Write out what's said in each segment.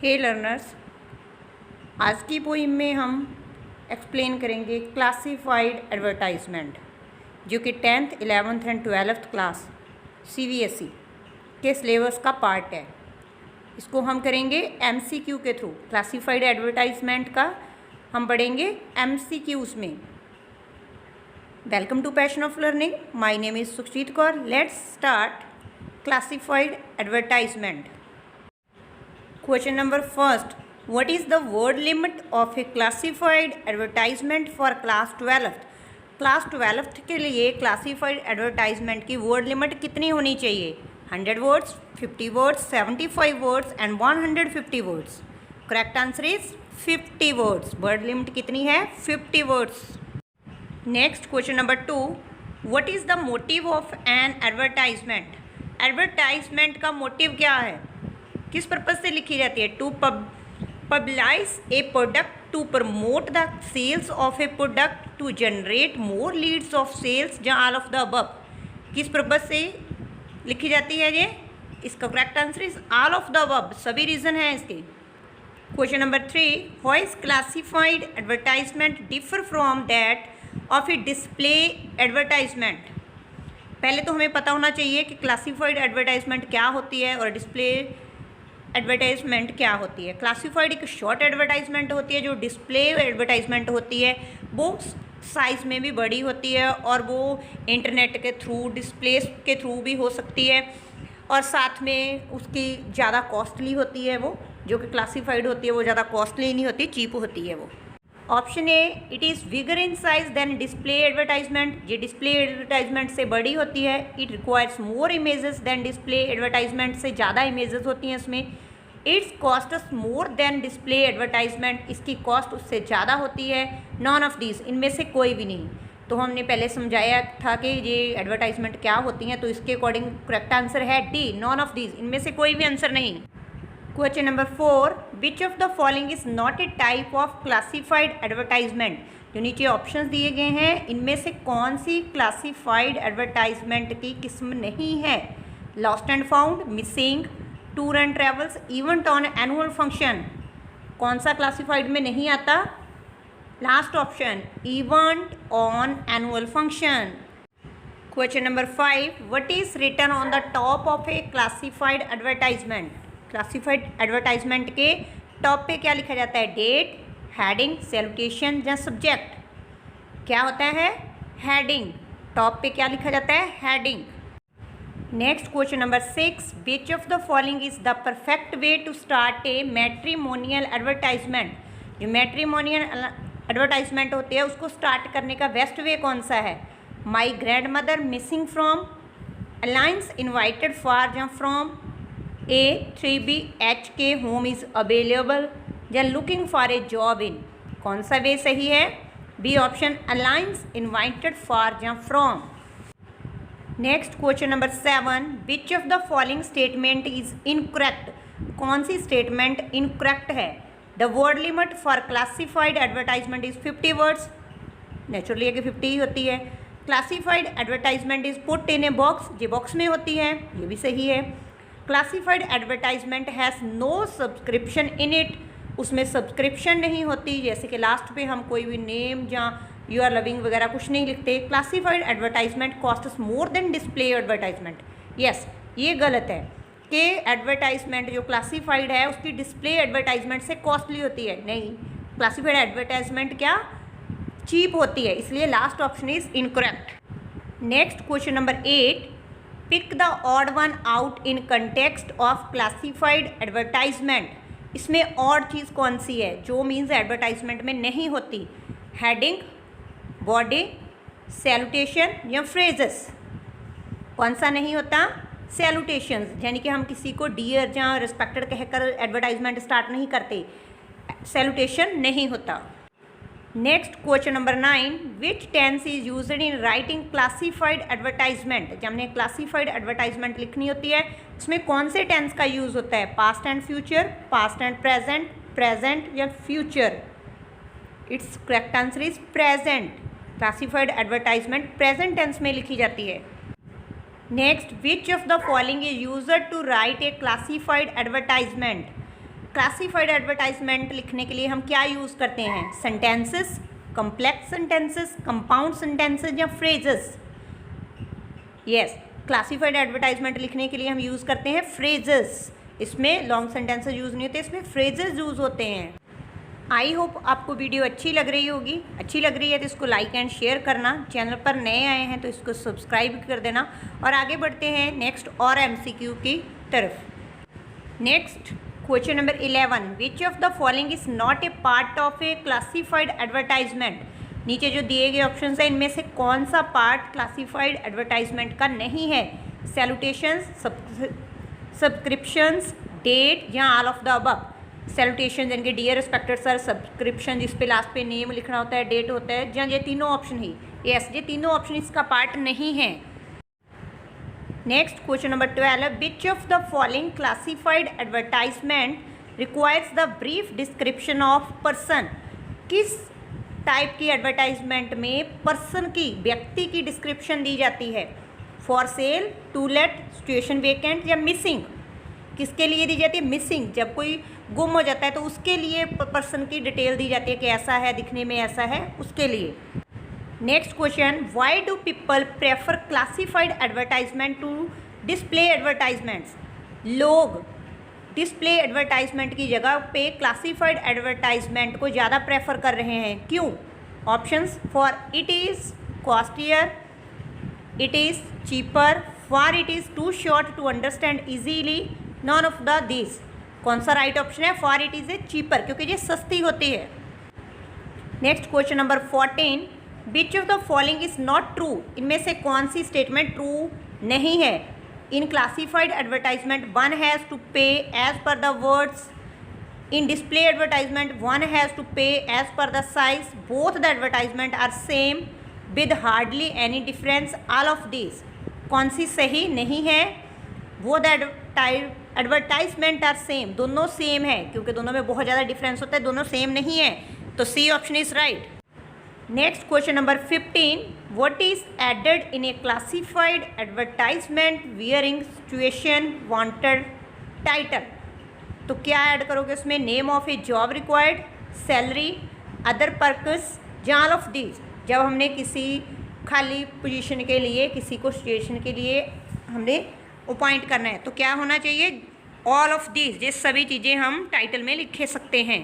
हे learners, आज की poem में हम एक्सप्लेन करेंगे क्लासिफाइड एडवर्टाइजमेंट, जो कि 10th, 11th and 12th class CBSE के सिलेबस का पार्ट है। इसको हम करेंगे MCQ के थ्रू। क्लासिफाइड एडवर्टाइजमेंट का हम पढ़ेंगे MCQs में। Welcome to Passion of Learning. My name is Sukhjeet Kaur. Let's start classified advertisement. Question number first. What is the word limit of a classified advertisement for class 12th? Class 12th के लिए classified advertisement की word limit कितनी होनी चाहिए? 100 words, 50 words, 75 words and 150 words. Correct answer is 50 words. Word limit कितनी है? 50 words. Next question number 2. What is the motive of an advertisement? Advertisement का motive क्या है? किस पर्पज़ से लिखी जाती है? To publish a product, to promote the sales of a product, to generate more leads of sales, या all of the above. किस पर्पज़ से लिखी जाती है ये? इसका correct answer is all of the above. सभी रीज़न हैं इसके। Question number 3. How is classified advertisement differ from that of a display advertisement? पहले तो हमें पता होना चाहिए कि क्लासिफाइड एडवर्टाइजमेंट क्या होती है और डिस्प्ले एडवर्टाइजमेंट क्या होती है। क्लासिफाइड एक शॉर्ट एडवर्टाइजमेंट होती है। जो डिस्प्ले एडवर्टाइजमेंट होती है वो साइज़ में भी बड़ी होती है और वो इंटरनेट के थ्रू, डिस्प्ले के थ्रू भी हो सकती है, और साथ में उसकी ज़्यादा कॉस्टली होती है। वो जो कि क्लासिफाइड होती है वो ज़्यादा कॉस्टली नहीं होती, चीप होती है वो। Option A, it is bigger in size than display advertisement. ये डिस्प्ले एडवर्टाइजमेंट से बड़ी होती है। It requires more images than display advertisement. से ज़्यादा इमेजेस होती हैं इसमें। Its cost more than display advertisement. इसकी कॉस्ट उससे ज़्यादा होती है। नॉन ऑफ दीज, इनमें से कोई भी नहीं। तो हमने पहले समझाया था कि ये एडवर्टाइजमेंट क्या होती हैं, तो इसके अकॉर्डिंग करेक्ट आंसर है डी, नॉन ऑफ दीज। इनमें से कोई भी आंसर नहीं। Question number 4. Which of the following is not a type of classified advertisement? जो नीचे ऑप्शंस दिए गए हैं, इनमें से कौन सी क्लासिफाइड एडवर्टाइजमेंट की किस्म नहीं है? Lost and found, missing, tour and travels, event on annual function. कौन सा क्लासिफाइड में नहीं आता? Last option, event on annual function. Question number 5. What is written on the top of a classified advertisement? Classified advertisement के top पे क्या लिखा जाता है? डेट, हेडिंग, सैल्यूटेशन या सब्जेक्ट। क्या होता है? हेडिंग। टॉप पे क्या लिखा जाता है? Heading. Next question number 6. Which of the following is the perfect way to start a matrimonial advertisement? जो मैट्रिमोनियल एडवर्टाइजमेंट होती है उसको स्टार्ट करने का बेस्ट वे कौन सा है? My grand mother missing from, alliance invited for या from, a 3BHK home is available, या looking for a job in. कौन सा वे सही है? B option, alliance invited for या from. Next question number 7. Which of the following statement is incorrect? कौन सी statement incorrect है? The word limit for classified advertisement is 50 words. Naturally है कि 50 ही होती है। Classified advertisement is put in a box. ये बॉक्स में होती है, ये भी सही है। Classified advertisement has no subscription in it. उसमें सब्सक्रिप्शन नहीं होती, जैसे कि लास्ट पे हम कोई भी नेम या यू आर लविंग वगैरह कुछ नहीं लिखते। क्लासिफाइड एडवर्टाइजमेंट कॉस्ट्स मोर देन डिस्प्ले एडवर्टाइजमेंट। यस, ये गलत है कि एडवर्टाइजमेंट जो क्लासिफाइड है उसकी डिस्प्ले एडवर्टाइजमेंट से कॉस्टली होती है। नहीं, क्लासिफाइड एडवर्टाइजमेंट क्या? चीप होती है। इसलिए last option is incorrect. Next question number 8. Pick the odd one out in context of classified advertisement. इसमें ऑड चीज़ कौन सी है जो मीन्स एडवर्टाइजमेंट में नहीं होती? हेडिंग, बॉडी, सैल्यूटेशन या फ्रेजेस। कौन सा नहीं होता? सैल्यूटेशंस, यानी कि हम किसी को डियर या रिस्पेक्टेड कहकर एडवर्टाइजमेंट स्टार्ट नहीं करते। सैल्यूटेशन नहीं होता। Next question number 9. Which tense is used in writing classified advertisement? जब हमने क्लासिफाइड एडवर्टाइजमेंट लिखनी होती है उसमें कौन से टेंस का यूज़ होता है? Past and future, past and present, present या future. It's correct answer is present. Classified advertisement present tense में लिखी जाती है। Next, which of the following is used to write a classified advertisement? Classified advertisement लिखने के लिए हम क्या यूज़ करते हैं? Sentences, complex sentences, compound sentences या फ्रेजेस? यस, क्लासिफाइड एडवर्टाइजमेंट लिखने के लिए हम यूज़ करते हैं फ्रेजेस। इसमें लॉन्ग सेंटेंसेस यूज़ नहीं होते, इसमें फ्रेजेस यूज़ होते हैं। आई होप आपको वीडियो अच्छी लग रही होगी। अच्छी लग रही है तो इसको लाइक एंड शेयर करना। चैनल पर नए आए हैं तो इसको सब्सक्राइब कर देना। और आगे बढ़ते हैं नेक्स्ट और MCQ की तरफ। Next question number 11, which of the following is not a part of a classified advertisement? नीचे जो दिए गए ऑप्शन हैं इनमें से कौन सा पार्ट क्लासिफाइड एडवर्टाइजमेंट का नहीं है? सैल्यूटेशंस, सब्सक्रिप्शंस, डेट या all of the above? Salutation यानी कि डियर रिस्पेक्टेड सर, सब्सक्रिप्शन जिस पे लास्ट पे नेम लिखना होता है, डेट होता है, जहाँ ये तीनों ऑप्शन ही, यस, ये तीनों ऑप्शन इसका पार्ट नहीं है। Next question number 12, which of the following classified advertisement requires the brief description of person? किस टाइप की एडवर्टाइजमेंट में पर्सन की, व्यक्ति की डिस्क्रिप्शन दी जाती है? For sale, to let, situation vacant या मिसिंग? किसके लिए दी जाती है? मिसिंग, जब कोई गुम हो जाता है तो उसके लिए पर्सन की डिटेल दी जाती है कि ऐसा है, दिखने में ऐसा है, उसके लिए। Next question, why do people prefer classified advertisement to display advertisements? लोग डिस्प्ले एडवर्टाइजमेंट की जगह पे क्लासिफाइड एडवर्टाइजमेंट को ज़्यादा प्रेफर कर रहे हैं, क्यों? Options, for it is costlier, it is cheaper, for it is too short to understand easily, none of the this. कौन सा राइट ऑप्शन है? For it is a cheaper, क्योंकि ये सस्ती होती है। Next question number 14, which of the following is not true? इनमें से कौन सी स्टेटमेंट ट्रू नहीं है? In classified advertisement one has to pay as per the words, in display advertisement one has to pay as per the size, both the advertisement are same with hardly any difference, all of this. कौन सी सही नहीं है? वो the advertisement are same, दोनों same है, क्योंकि दोनों में बहुत ज़्यादा डिफरेंस होता है, दोनों सेम नहीं है, तो C option is right. Next question number 15, what is added in a classified advertisement bearing situation wanted title? तो क्या ऐड करोगे उसमें? Name of a job required, salary, other purpose या ऑल ऑफ दीज? जब हमने किसी खाली पोजीशन के लिए, किसी को सिचुएशन के लिए हमने अपॉइंट करना है तो क्या होना चाहिए? ऑल ऑफ दीज, ये सभी चीज़ें हम टाइटल में लिख सकते हैं।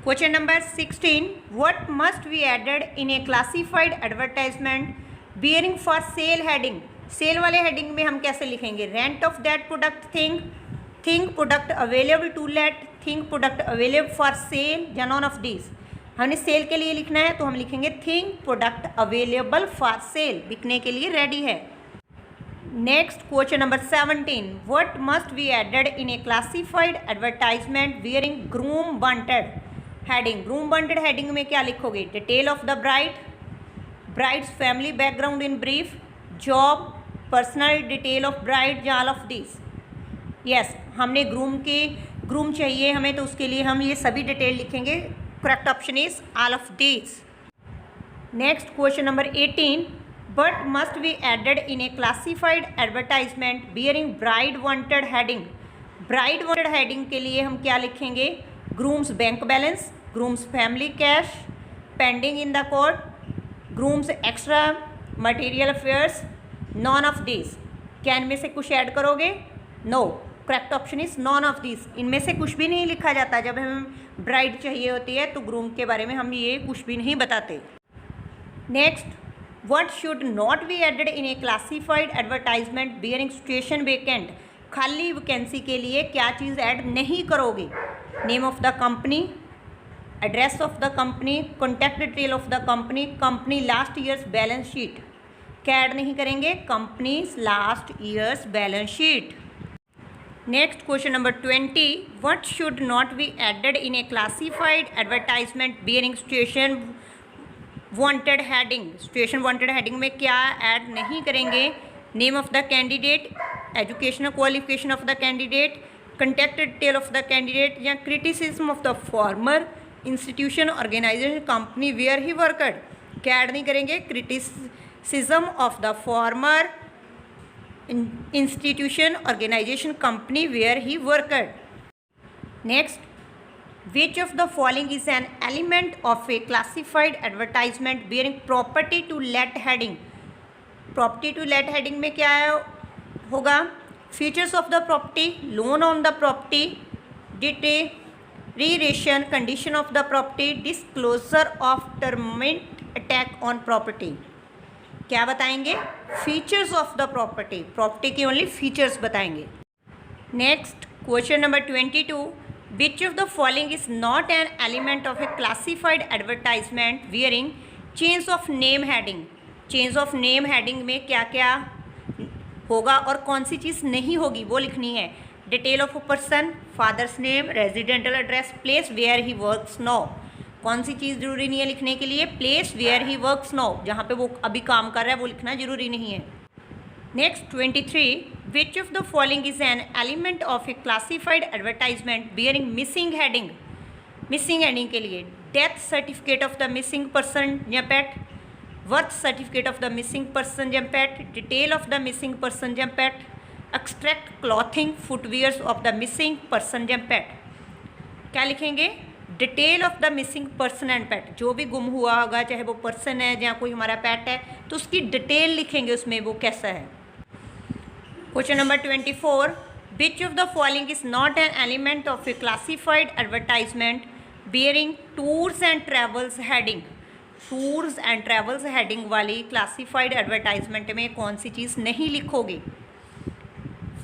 Question number 16, what must be added in a classified advertisement bearing for sale heading? Sale वाले हेडिंग में हम कैसे लिखेंगे? Rent of that product, thing, thing product available to let, thing product available for sale या none of these? हमने sale के लिए लिखना है तो हम लिखेंगे thing product available for sale, बिकने के लिए रेडी है। Next question number 17, what must be added in a classified advertisement bearing groom wanted heading? Groom wanted heading में क्या लिखोगे? Detail of the bride, bride's family background in brief, job, personal detail of bride या all of this? Yes, हमने groom चाहिए हमें तो उसके लिए हम ये सभी डिटेल लिखेंगे। Correct option is all of this. Next question number 18, but must be added in a classified advertisement bearing bride wanted heading? bride wanted heading के लिए हम क्या लिखेंगे? grooms bank balance, grooms family cash, pending in the court, grooms extra material affairs, none of these? क्या इनमें से कुछ add करोगे? No, correct option is none of this. इनमें से कुछ भी नहीं लिखा जाता। जब हमें ब्राइड चाहिए होती है तो ग्रूम के बारे में हम ये कुछ भी नहीं बताते। Next, what should not be added in a classified advertisement bearing situation vacant? खाली वैकेंसी के लिए क्या चीज़ ऐड नहीं करोगे? Name of the company, address of the company, contact detail of the company, company last years balance sheet. क्या add नहीं करेंगे? Companies last years balance sheet. Next question number 20, what should not be added in a classified advertisement bearing situation wanted heading? Situation wanted heading में क्या add नहीं करेंगे? Name of the candidate, educational qualification of the candidate, contact detail of the candidate या criticism of the former institution organisation company where he worked? क्या add नहीं करेंगे? Criticism of the former institution organisation company where he worked. Next, which of the following is an element of a classified advertisement bearing property to let heading? property to let heading में क्या है होगा? features of the property, loan on the property, deterioration condition of the property, disclosure of termite attack on property. क्या बताएंगे? features of the property, property के only features बताएंगे. Next, question number 22, which of the following is not an element of a classified advertisement wearing change of name heading? change of name heading में क्या क्या होगा और कौन सी चीज़ नहीं होगी वो लिखनी है. Detail of a person, father's name, residential address, place where he works now. कौन सी चीज़ जरूरी नहीं है लिखने के लिए? Place where he works now, जहाँ पे वो अभी काम कर रहा है वो लिखना जरूरी नहीं है. Next 23, which of the following is an element of a classified advertisement bearing missing heading? Missing heading के लिए death certificate of the missing person या pet, birth certificate of the missing person या pet, detail of the missing person या pet, extract clothing footwears of the missing person या pet. क्या लिखेंगे? Detail of the missing person and pet. जो भी गुम हुआ होगा, चाहे वो पर्सन है या कोई हमारा पेट है, तो उसकी डिटेल लिखेंगे उसमें वो कैसा है. Question number 24, which of the following is not an element of a classified advertisement bearing tours and travels heading? Tours and travels heading वाली क्लासिफाइड एडवर्टाइजमेंट में कौन सी चीज़ नहीं लिखोगे?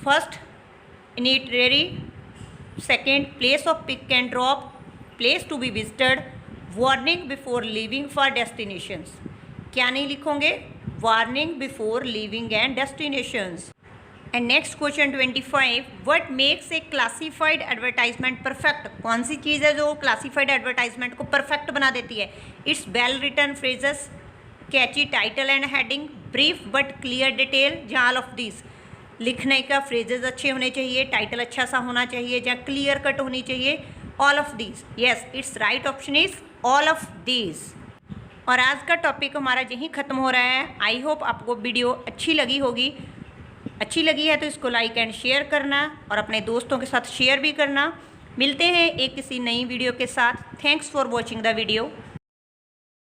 फर्स्ट, इनिटरी. Second, place of pick and drop, place to be visited, warning before leaving for destinations. क्या नहीं लिखोगे? Warning before leaving and destinations. And next question 25, what makes a classified advertisement perfect? कौन सी चीज़ है जो क्लासिफाइड एडवर्टाइजमेंट को perfect बना देती है? It's well written phrases, catchy title and heading, brief but clear detail, जहाँ ऑल ऑफ दिस. लिखने का फ्रेजेस अच्छे होने चाहिए, टाइटल अच्छा सा होना चाहिए, जहाँ क्लियर कट होनी चाहिए, all of these. Yes, it's right option is all of these. और आज का टॉपिक हमारा यहीं ख़त्म हो रहा है. आई होप आपको वीडियो अच्छी लगी होगी. अच्छी लगी है तो इसको लाइक एंड शेयर करना और अपने दोस्तों के साथ शेयर भी करना. मिलते हैं एक किसी नई वीडियो के साथ. Thanks for watching the video.